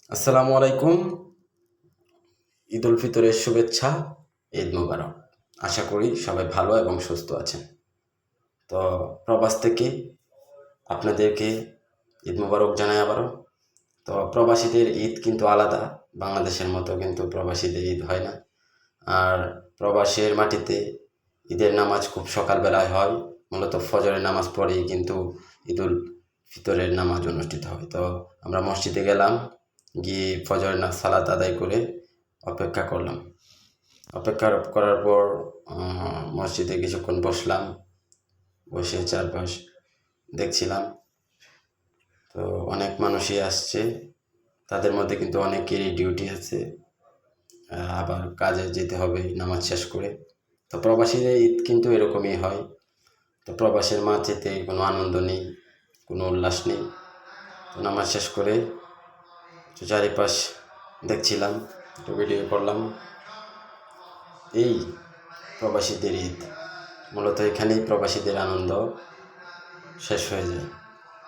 আসসালামু আলাইকুম। ঈদ উল ফিতরের শুভেচ্ছা। ঈদ মোবারক। আশা করি সবাই ভালো এবং সুস্থ আছেন। তো প্রবাস থেকে আপনাদেরকে ঈদ মোবারক জানাই আবারও। তো প্রবাসীদের ঈদ কিন্তু আলাদা, বাংলাদেশের মতো কিন্তু প্রবাসীদের ঈদ হয় না। আর প্রবাসের মাটিতে ঈদের নামাজ খুব সকালবেলায় হয়, মূলত ফজরের নামাজ পড়েই কিন্তু ঈদ উল ফিতরের নামাজ অনুষ্ঠিত হয়। তো আমরা মসজিদে গেলাম, গিয়ে ফজরের সালাত আদায় করে অপেক্ষা করলাম। অপেক্ষা করার পর মসজিদে কিছুক্ষণ বসলাম, বসে চারপাশ দেখছিলাম। তো অনেক মানুষই আসছে, তাদের মধ্যে কিন্তু অনেকেরই ডিউটি আছে, আবার কাজে যেতে হবে নামাজ শেষ করে। তো প্রবাসীদের ঈদ কিন্তু এরকমই হয়। তো প্রবাসের মাঝেতে কোনো আনন্দ নেই, কোনো উল্লাস নেই। তো নামাজ শেষ করে একটু চারিপাশ দেখছিলাম, একটু ভিডিও করলাম। এই প্রবাসীদের ঈদ, মূলত এখানেই প্রবাসীদের আনন্দ শেষ হয়ে যায়।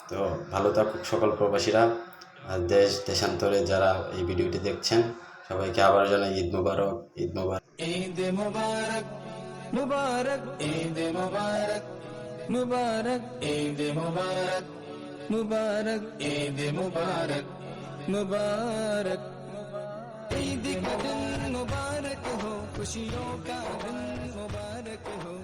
তো ভালো থাকুক সকল প্রবাসীরা। আর দেশান্তরে যারা এই ভিডিওটি দেখছেন, সবাইকে আবার জানাই ঈদ মুবারক, ঈদ মুবারক, ঈদ মুবারক, মুবারক ঈদ মুবারক, মুবারক ঈদ মুবারক, मुबारक ईद मुबारक, मुबारक ईद का दिन मुबारक हो, खुशियों का दिन मुबारक हो।